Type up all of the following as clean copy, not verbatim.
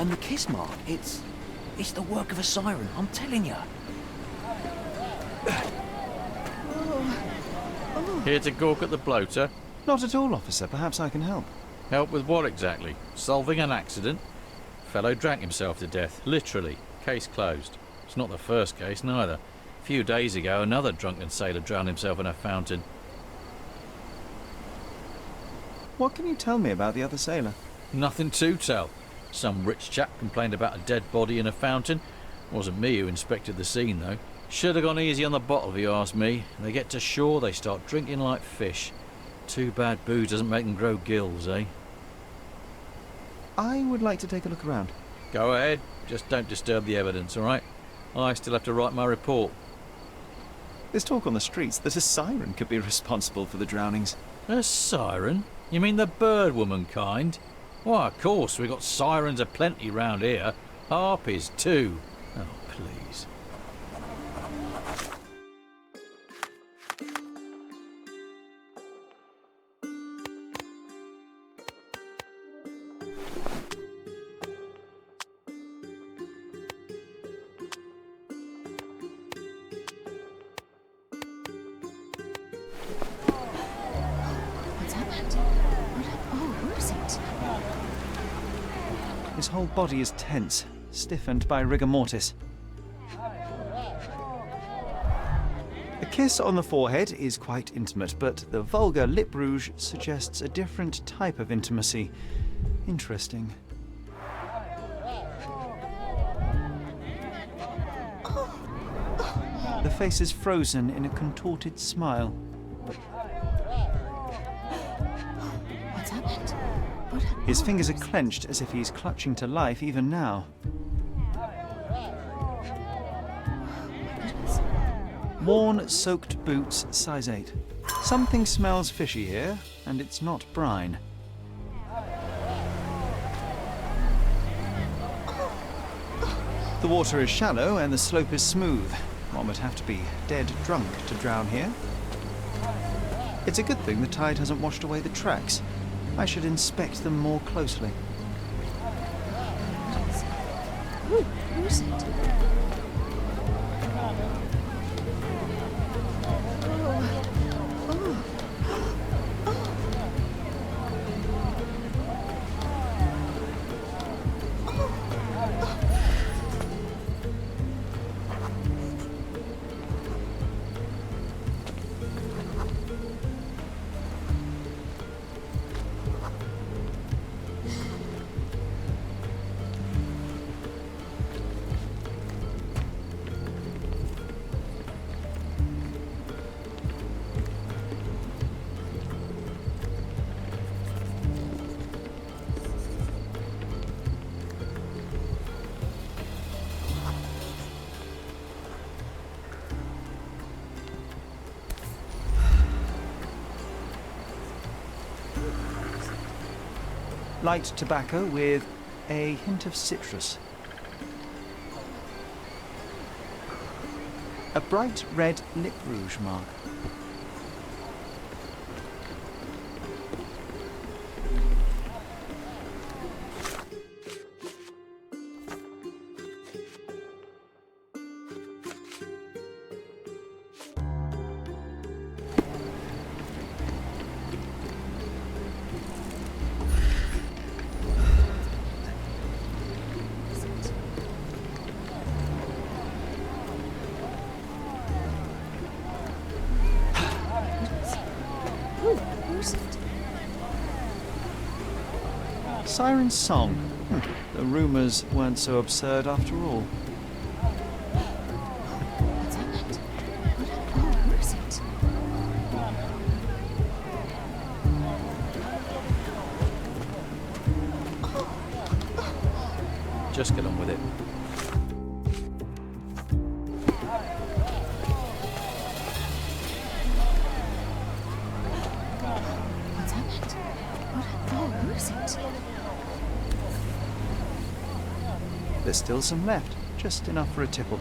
And the kiss mark, it's the work of a siren, I'm telling you. Here to gawk at the bloater? Not at all, officer. Perhaps I can help. Help with what exactly? Solving an accident? Fellow drank himself to death, literally. Case closed. It's not the first case, neither. A few days ago, another drunken sailor drowned himself in a fountain. What can you tell me about the other sailor? Nothing to tell. Some rich chap complained about a dead body in a fountain. Wasn't me who inspected the scene, though. Should have gone easy on the bottle, if you ask me. They get to shore, they start drinking like fish. Too bad booze doesn't make them grow gills, eh? I would like to take a look around. Go ahead. Just don't disturb the evidence, all right? I still have to write my report. There's talk on the streets that a siren could be responsible for the drownings. A siren? You mean the bird woman kind? Why, of course, we've got sirens aplenty round here. Harpies, too. Oh, please. What's happened? Who is it? His whole body is tense, stiffened by rigor mortis. A kiss on the forehead is quite intimate, but the vulgar lip rouge suggests a different type of intimacy. Interesting. The face is frozen in a contorted smile. What's happened? His fingers are clenched as if he's clutching to life even now. Worn, soaked boots, size 8. Something smells fishy here, and it's not brine. The water is shallow and the slope is smooth. One would have to be dead drunk to drown here. It's a good thing the tide hasn't washed away the tracks. I should inspect them more closely. Who is it? Light tobacco with a hint of citrus. A bright red lip rouge mark. Oh, who's it? Siren's song. The rumours weren't so absurd after all. What's happened? Oh, who is it? Just get on with it. What's happened? Oh, who is it? There's still some left, just enough for a tipple.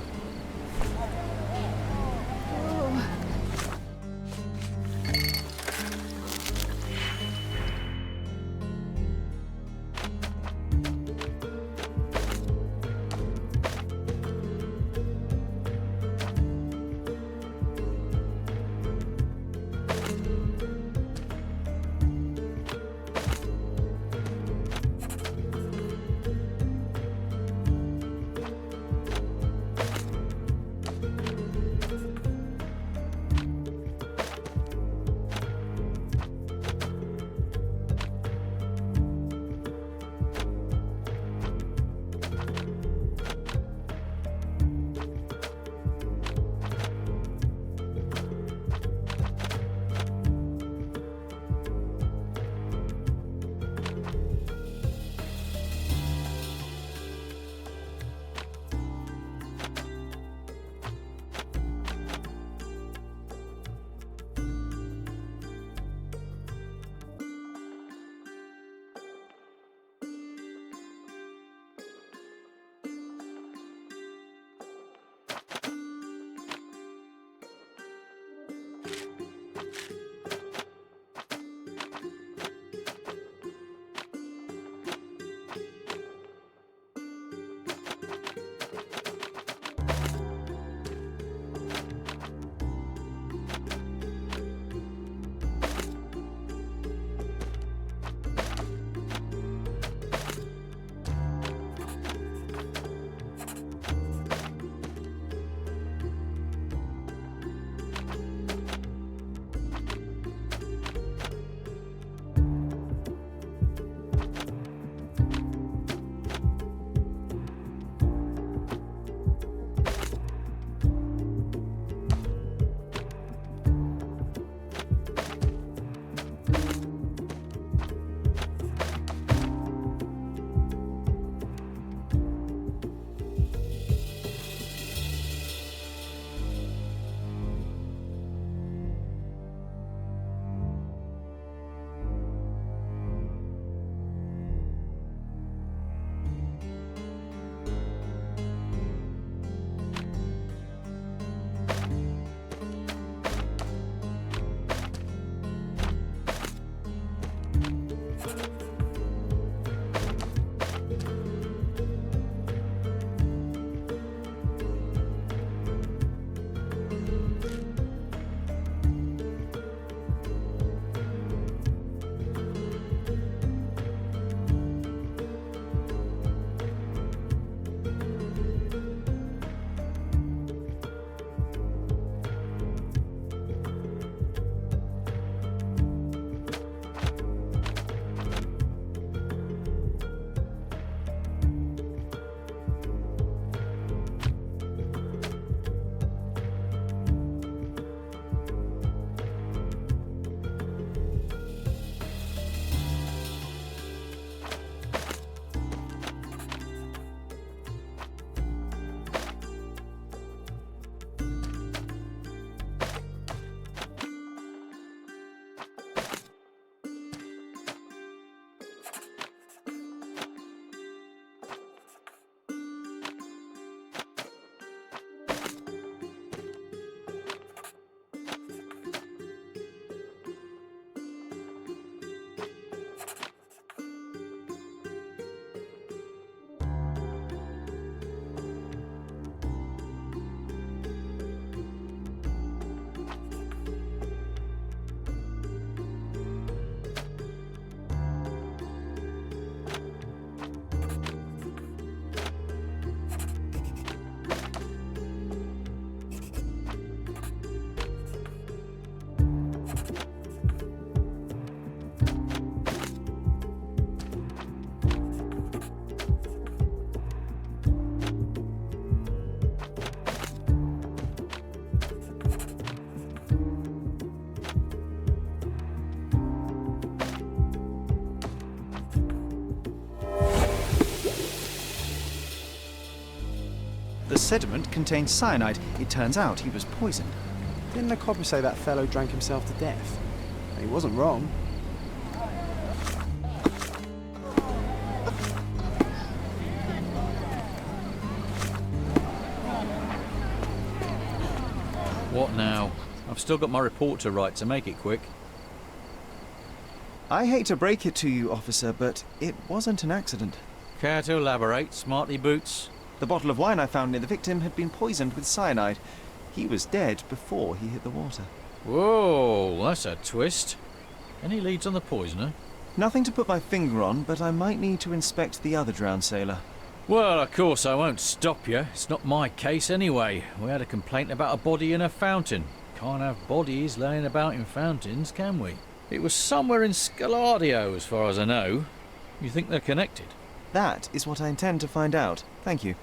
The sediment contained cyanide. It turns out he was poisoned. Didn't the copper say that fellow drank himself to death? He wasn't wrong. What now? I've still got my report to write, so make it quick. I hate to break it to you, officer, but it wasn't an accident. Care to elaborate, smarty boots? The bottle of wine I found near the victim had been poisoned with cyanide. He was dead before he hit the water. Whoa, that's a twist. Any leads on the poisoner? Nothing to put my finger on, but I might need to inspect the other drowned sailor. Well, of course I won't stop you. It's not my case anyway. We had a complaint about a body in a fountain. Can't have bodies laying about in fountains, can we? It was somewhere in Scaladio, as far as I know. You think they're connected? That is what I intend to find out. Thank you.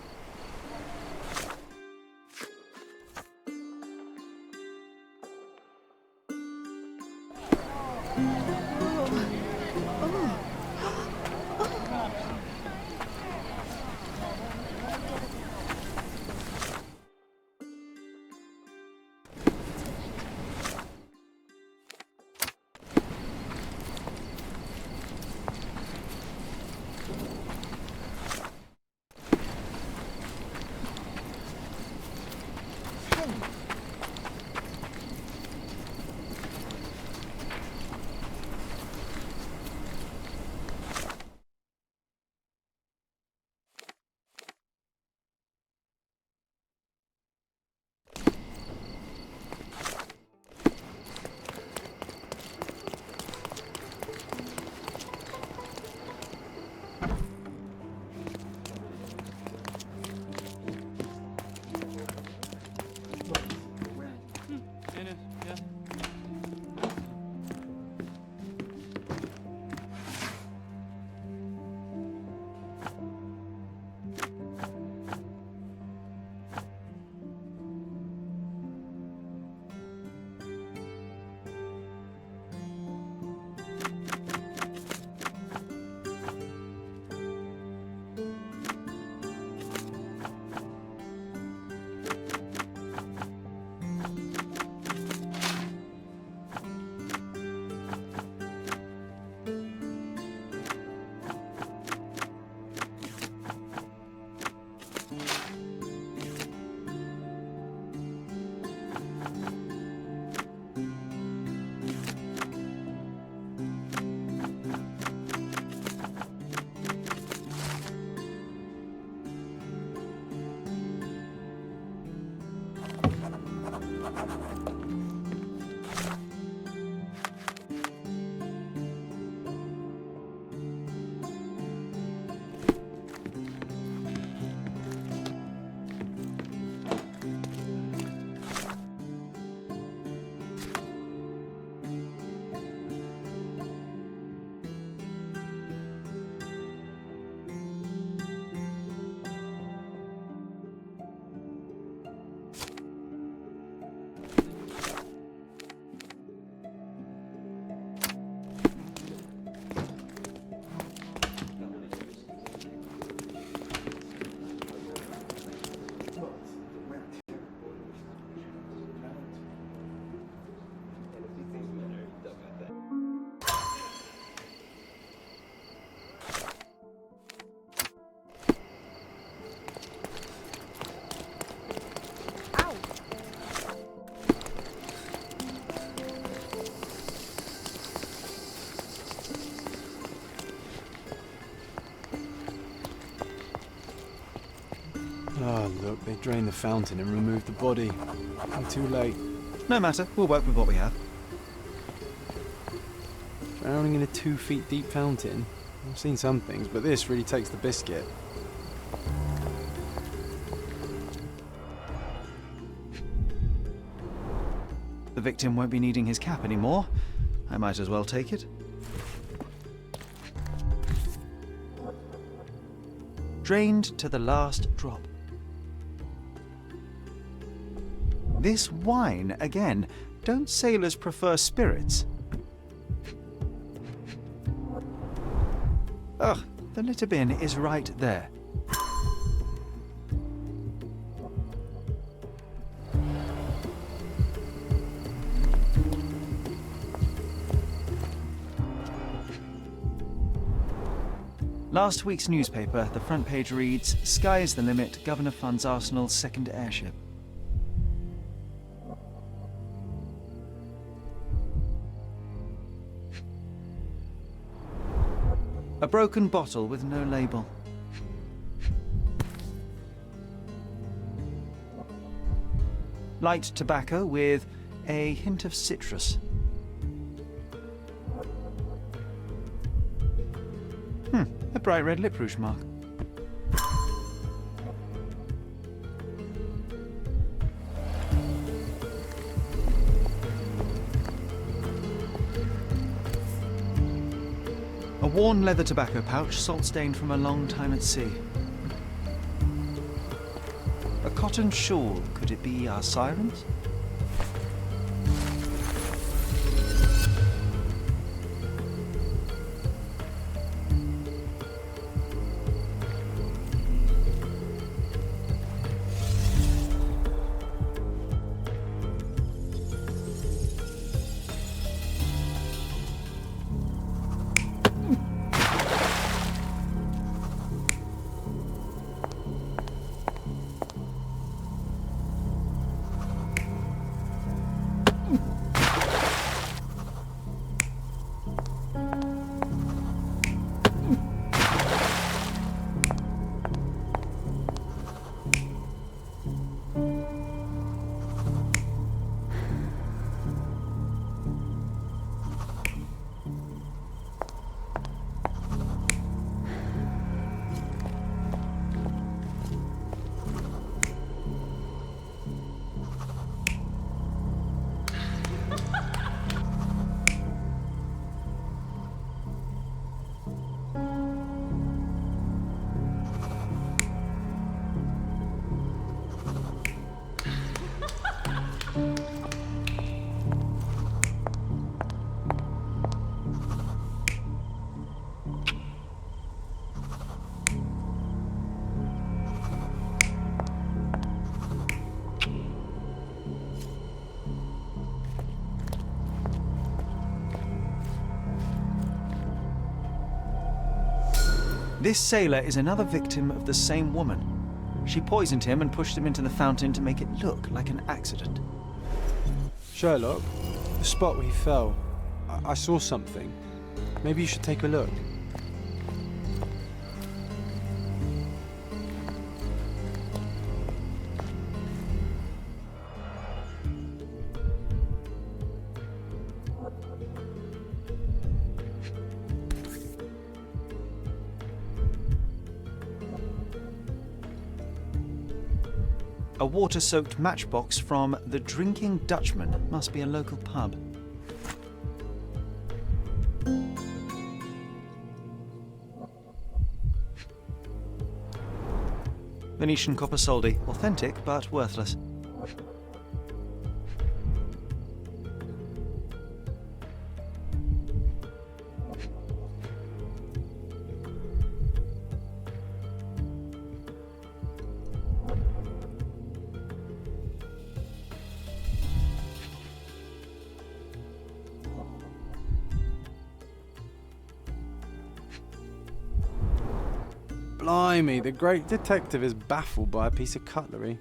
Oh, look, they drained the fountain and removed the body. I'm too late. No matter, we'll work with what we have. Drowning in a 2 feet deep fountain. I've seen some things, but this really takes the biscuit. The victim won't be needing his cap anymore. I might as well take it. Drained to the last drop. This wine again. Don't sailors prefer spirits? Ugh, the litter bin is right there. Last week's newspaper, the front page reads, "Sky's the limit, Governor funds Arsenal's second airship." A broken bottle with no label. Light tobacco with a hint of citrus. A bright red lip rouge mark. A worn leather tobacco pouch, salt-stained from a long time at sea. A cotton shawl. Could it be our sirens? This sailor is another victim of the same woman. She poisoned him and pushed him into the fountain to make it look like an accident. Sherlock, the spot where he fell. I saw something. Maybe you should take a look. A water-soaked matchbox from the Drinking Dutchman. Must be a local pub. Venetian copper soldi. Authentic, but worthless. Blimey, the great detective is baffled by a piece of cutlery.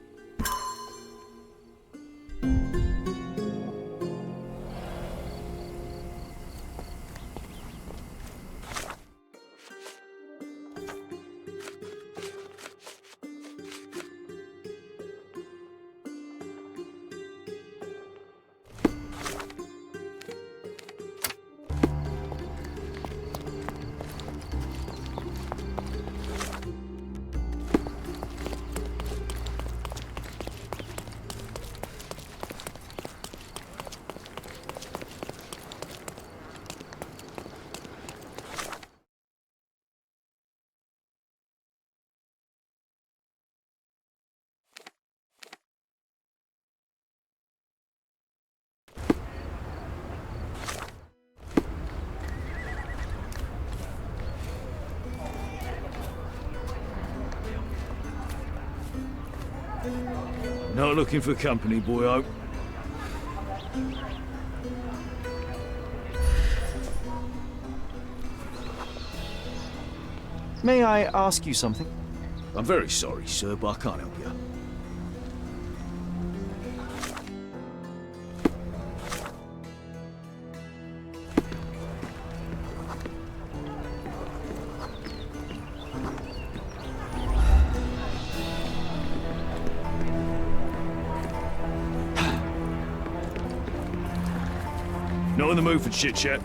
Not looking for company, boy. May I ask you something? I'm very sorry, sir, but I can't help you. Not in the mood for chit-chat.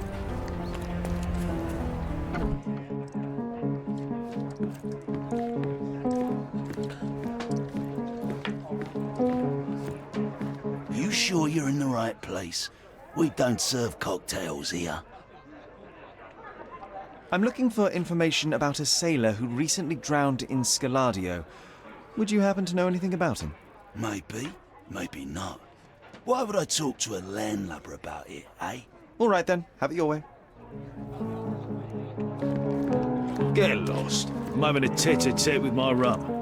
You sure you're in the right place? We don't serve cocktails here. I'm looking for information about a sailor who recently drowned in Scaladio. Would you happen to know anything about him? Maybe, maybe not. Why would I talk to a landlubber about it, eh? All right then, have it your way. Get lost. I'm having a tete-a-tete with my rum.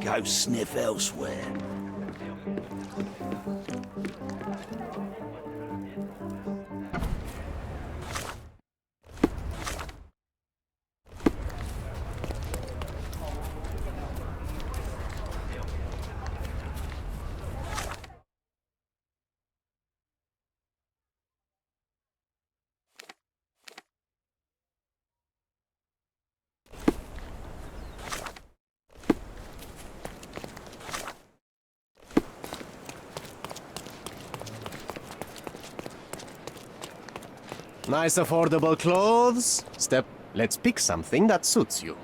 Go sniff elsewhere. Nice affordable clothes. Step, let's pick something that suits you.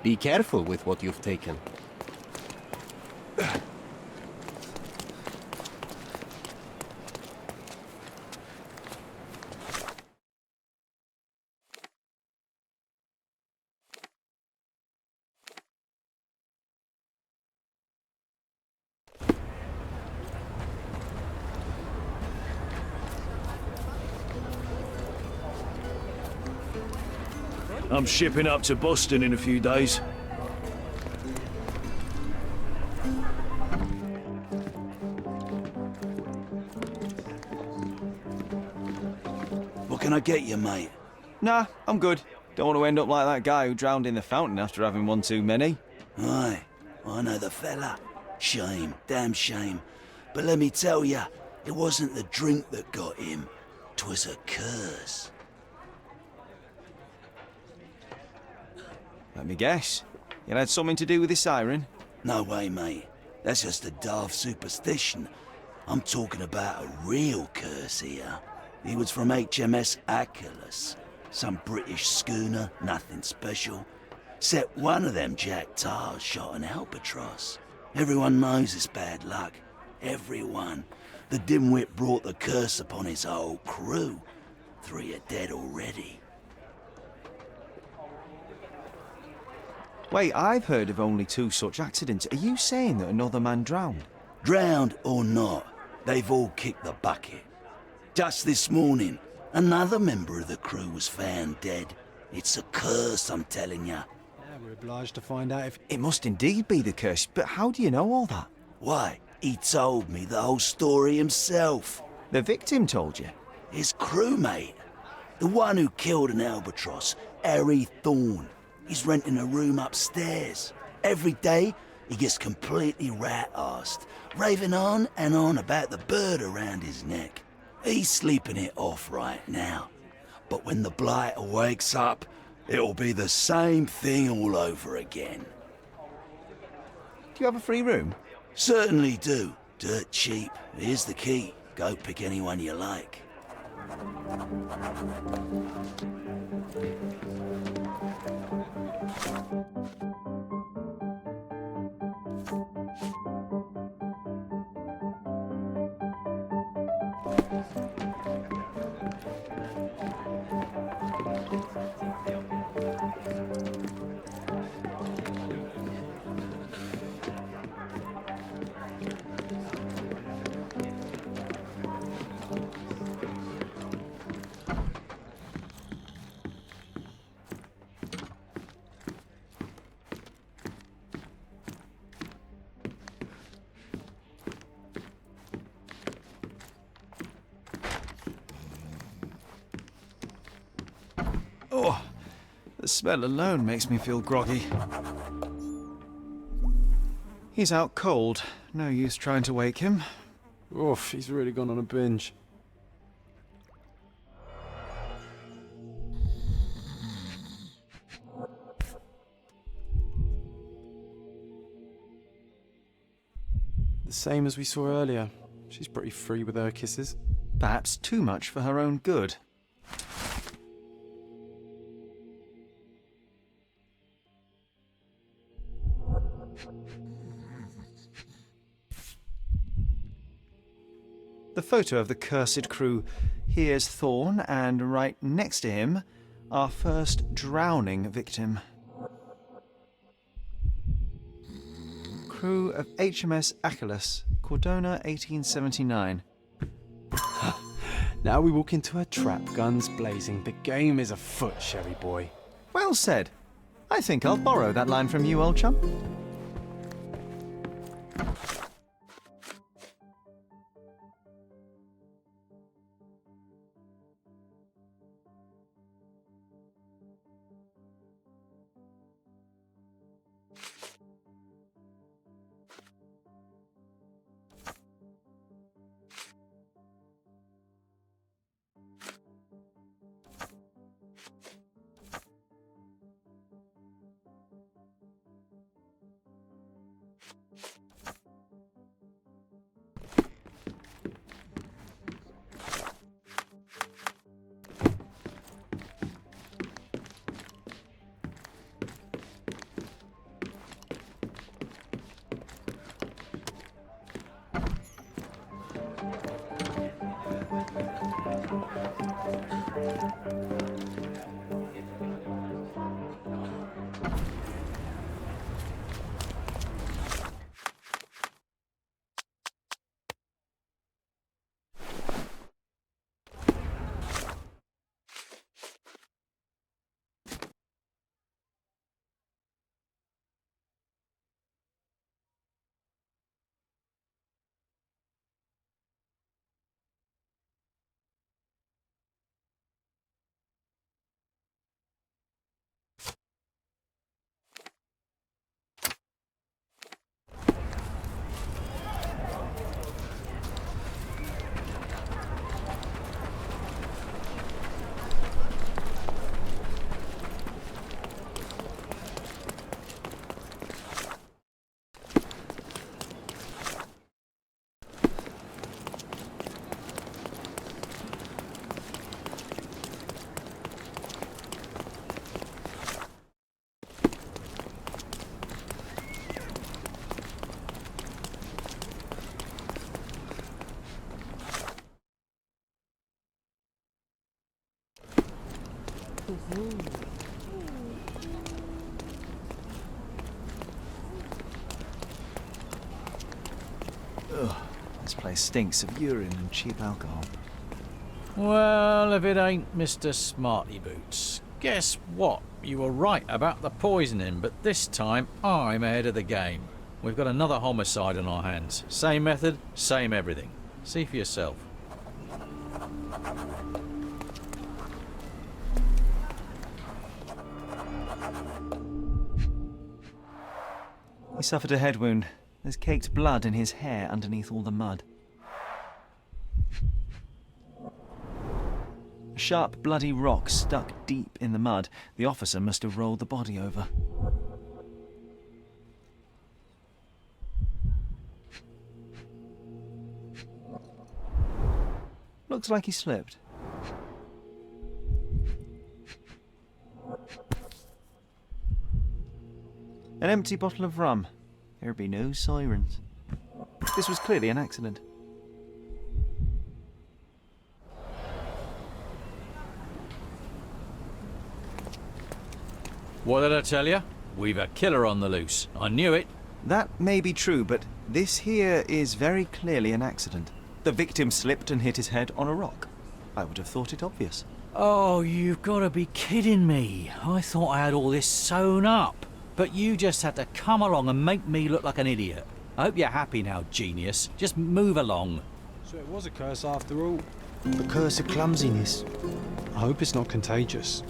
Be careful with what you've taken. I'm shipping up to Boston in a few days. What can I get you, mate? Nah, I'm good. Don't want to end up like that guy who drowned in the fountain after having one too many. Aye, I know the fella. Shame, damn shame. But let me tell ya, it wasn't the drink that got him. 'Twas a curse. Let me guess. It had something to do with the siren? No way, mate. That's just a daft superstition. I'm talking about a real curse here. He was from HMS Achilles. Some British schooner, nothing special. Except one of them Jack Tars shot an albatross. Everyone knows it's bad luck. Everyone. The dimwit brought the curse upon his whole crew. 3 are dead already. Wait, I've heard of only 2 such accidents. Are you saying that another man drowned? Drowned or not, they've all kicked the bucket. Just this morning, another member of the crew was found dead. It's a curse, I'm telling ya. Yeah, we're obliged to find out if... It must indeed be the curse, but how do you know all that? Why, he told me the whole story himself. The victim told you? His crewmate. The one who killed an albatross, Harry Thorne. He's renting a room upstairs. Every day, he gets completely rat-arsed, raving on and on about the bird around his neck. He's sleeping it off right now. But when the blighter wakes up, it'll be the same thing all over again. Do you have a free room? Certainly do. Dirt cheap. Here's the key. Go pick anyone you like. Oh, the smell alone makes me feel groggy. He's out cold. No use trying to wake him. Oof, he's really gone on a binge. The same as we saw earlier. She's pretty free with her kisses. Perhaps too much for her own good. The photo of the cursed crew. Here's Thorn, and right next to him, our first drowning victim. Crew of HMS Achilles, Cordona 1879. Now we walk into a trap, guns blazing. The game is afoot, Sherry boy. Well said. I think I'll borrow that line from you, old chum. Ugh, this place stinks of urine and cheap alcohol. Well, if it ain't Mr. Smarty Boots. Guess what? You were right about the poisoning, but this time I'm ahead of the game. We've got another homicide on our hands. Same method, same everything. See for yourself. He suffered a head wound. There's caked blood in his hair underneath all the mud. A sharp, bloody rock stuck deep in the mud. The officer must have rolled the body over. Looks like he slipped. An empty bottle of rum. There'd be no sirens. This was clearly an accident. What did I tell you? We've a killer on the loose. I knew it. That may be true, but this here is very clearly an accident. The victim slipped and hit his head on a rock. I would have thought it obvious. Oh, you've got to be kidding me. I thought I had all this sewn up. But you just had to come along and make me look like an idiot. I hope you're happy now, genius. Just move along. So it was a curse after all. The curse of clumsiness. I hope it's not contagious.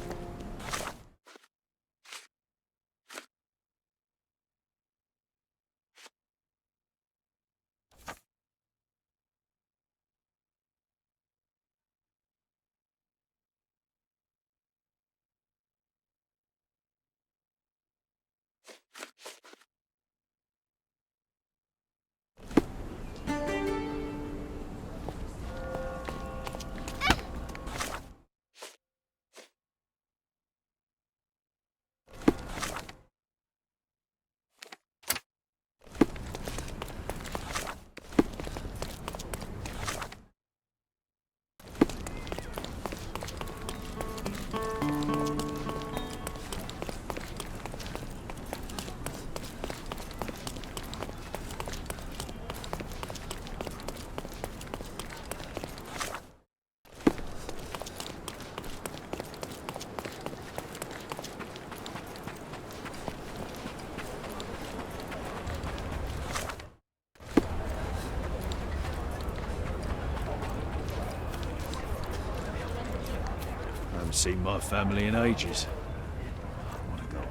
I haven't seen my family in ages.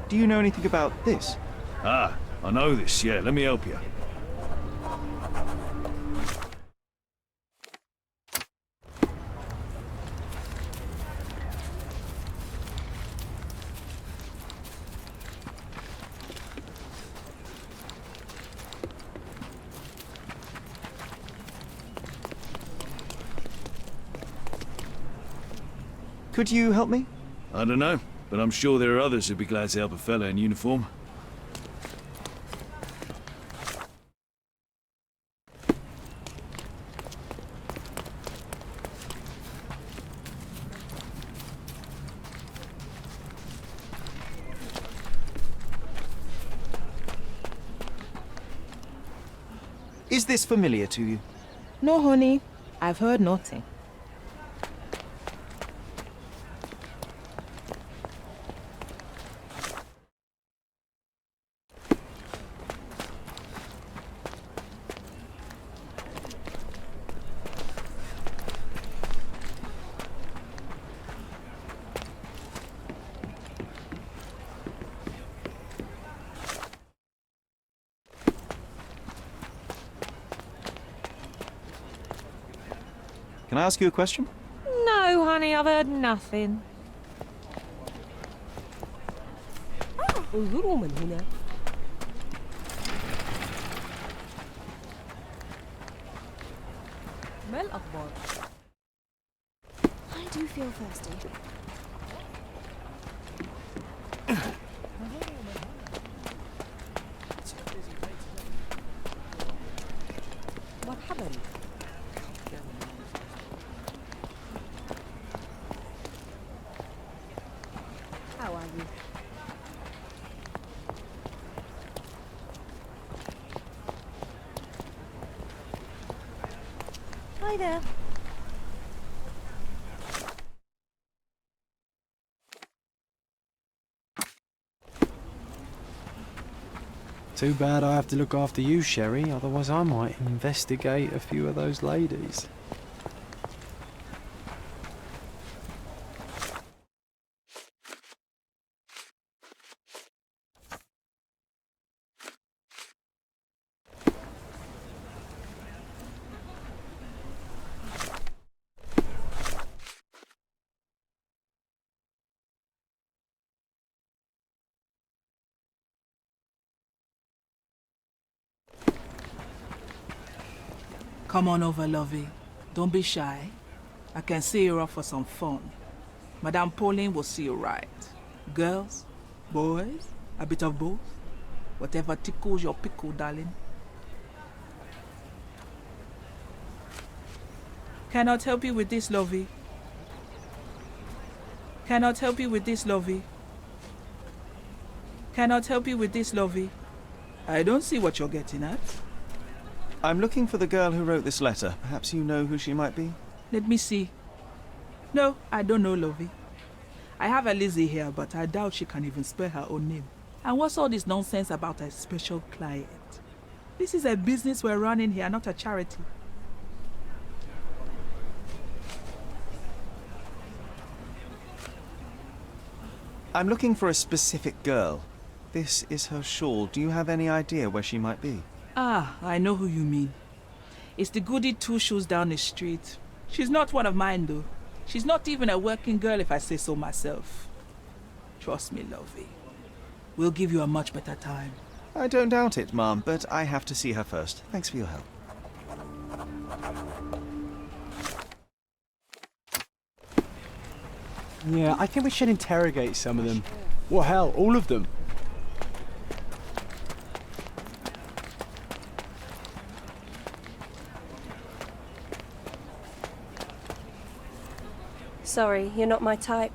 Do you know anything about this? Ah, I know this, yeah. Let me help you. Could you help me? I don't know, but I'm sure there are others who'd be glad to help a fella in uniform. Is this familiar to you? No, honey. I've heard nothing. Can I ask you a question? No, honey, I've heard nothing. انظروا من هنا. ما الأخبار؟ I do feel thirsty. مرحبا. How are you? Hi there. Too bad I have to look after you, Sherry, otherwise I might investigate a few of those ladies. Come on over, lovey. Don't be shy. I can see you're up for some fun. Madame Pauline will see you right. Girls, boys, a bit of both. Whatever tickles your pickle, darling. Cannot help you with this, lovey. Cannot help you with this, lovey. Cannot help you with this, lovey. I don't see what you're getting at. I'm looking for the girl who wrote this letter. Perhaps you know who she might be? Let me see. No, I don't know, lovey. I have a Lizzie here, but I doubt she can even spell her own name. And what's all this nonsense about a special client? This is a business we're running here, not a charity. I'm looking for a specific girl. This is her shawl. Do you have any idea where she might be? Ah, I know who you mean. It's the goody two shoes down the street. She's not one of mine, though. She's not even a working girl, if I say so myself. Trust me, lovey. We'll give you a much better time. I don't doubt it, Mom, but I have to see her first. Thanks for your help. Yeah, I think we should interrogate some of them. Well, hell, all of them. Sorry, you're not my type.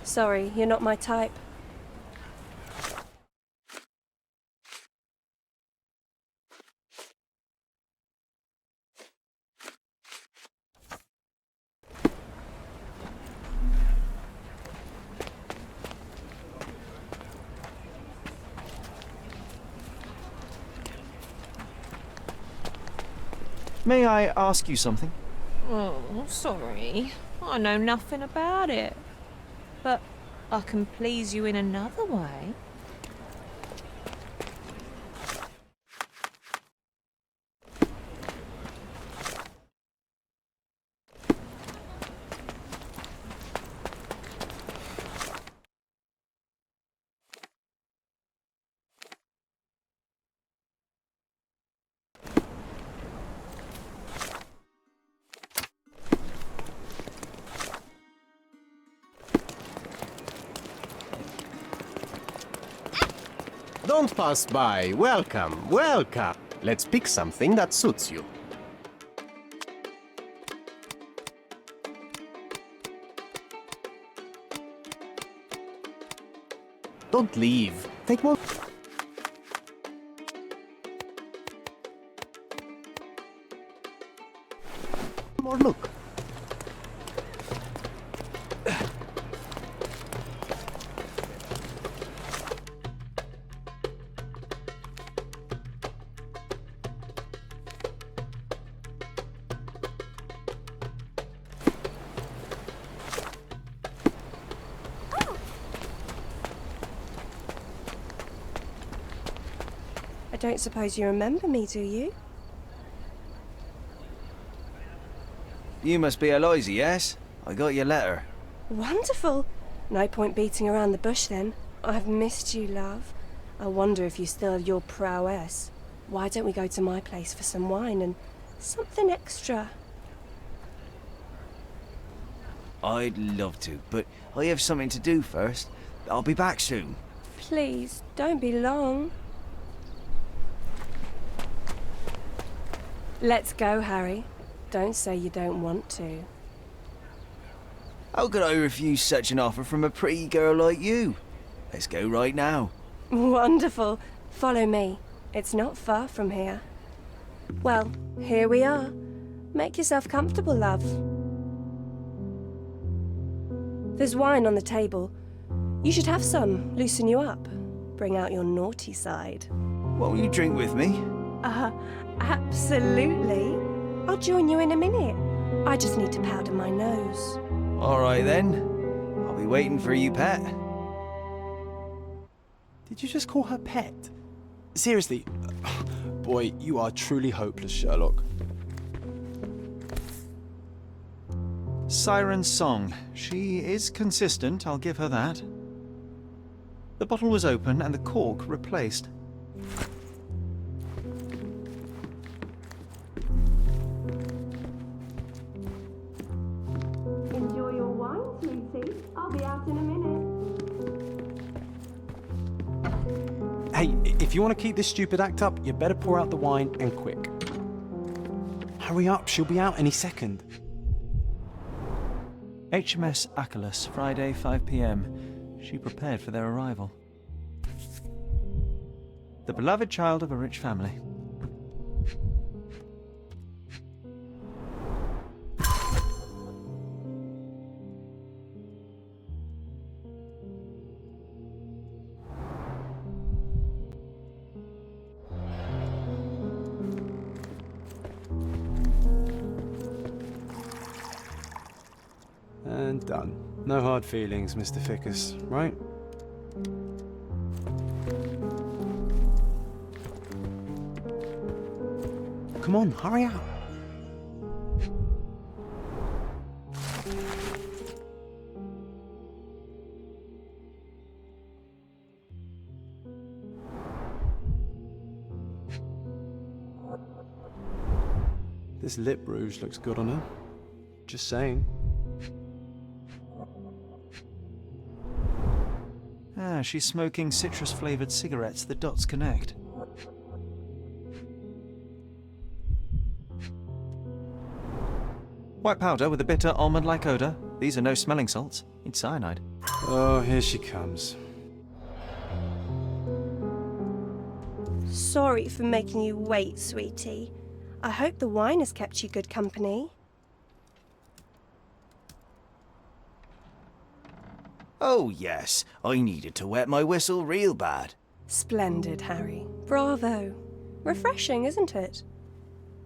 Sorry, you're not my type. May I ask you something? Oh, sorry. I know nothing about it. But I can please you in another way. Don't pass by. Welcome, welcome. Let's pick something that suits you. Don't leave. Take one more look. I don't suppose you remember me, do you? You must be Eloise, yes? I got your letter. Wonderful. No point beating around the bush then. I've missed you, love. I wonder if you still have your prowess. Why don't we go to my place for some wine and something extra? I'd love to, but I have something to do first. I'll be back soon. Please, don't be long. Let's go, Harry. Don't say you don't want to. How could I refuse such an offer from a pretty girl like you? Let's go right now. Wonderful. Follow me. It's not far from here. Well, here we are. Make yourself comfortable, love. There's wine on the table. You should have some. Loosen you up. Bring out your naughty side. Won't you drink with me? Absolutely. I'll join you in a minute. I just need to powder my nose. All right then. I'll be waiting for you, pet. Did you just call her pet? Seriously? Boy, you are truly hopeless, Sherlock. Siren's song. She is consistent, I'll give her that. The bottle was open and the cork replaced. Enjoy your wine, sweetie. I'll be out in a minute. Hey, if you want to keep this stupid act up, you better pour out the wine and quick. Hurry up, she'll be out any second. HMS Achilles, Friday, 5 p.m. She prepared for their arrival. The beloved child of a rich family. And done. No hard feelings, Mr. Fickus, right? Come on, hurry up. This lip rouge looks good on her. Just saying. Ah, she's smoking citrus-flavoured cigarettes. The dots connect. White powder with a bitter almond-like odour. These are no smelling salts. It's cyanide. Oh, here she comes. Sorry for making you wait, sweetie. I hope the wine has kept you good company. Oh, yes. I needed to wet my whistle real bad. Splendid, Harry. Bravo. Refreshing, isn't it?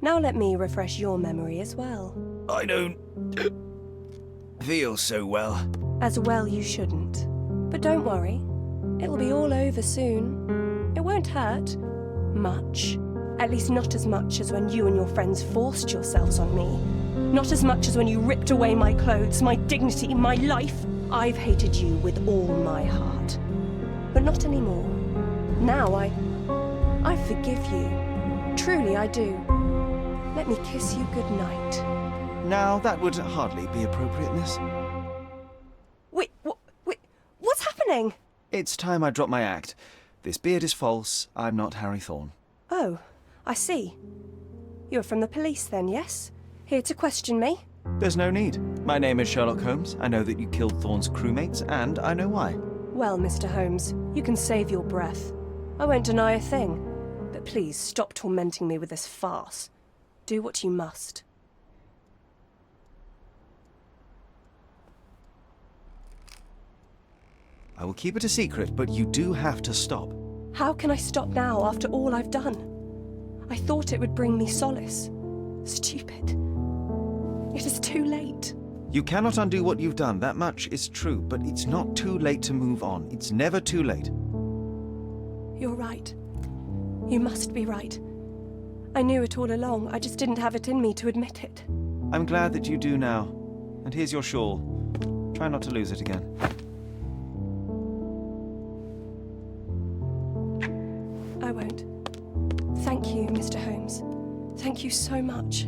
Now let me refresh your memory as well. I don't feel so well. As well you shouldn't. But don't worry. It'll be all over soon. It won't hurt. Much. At least not as much as when you and your friends forced yourselves on me. Not as much as when you ripped away my clothes, my dignity, my life. I've hated you with all my heart. But not anymore. Now I forgive you. Truly I do. Let me kiss you goodnight. Now, that would hardly be appropriate, miss. Wait, what's happening? It's time I drop my act. This beard is false. I'm not Harry Thorne. Oh, I see. You're from the police then, yes? Here to question me? There's no need. My name is Sherlock Holmes. I know that you killed Thorne's crewmates, and I know why. Well, Mr. Holmes, you can save your breath. I won't deny a thing. But please stop tormenting me with this farce. Do what you must. I will keep it a secret, but you do have to stop. How can I stop now after all I've done? I thought it would bring me solace. Stupid. It is too late. You cannot undo what you've done, that much is true, but it's not too late to move on. It's never too late. You're right. You must be right. I knew it all along, I just didn't have it in me to admit it. I'm glad that you do now. And here's your shawl. Try not to lose it again. I won't. Thank you, Mr. Holmes. Thank you so much.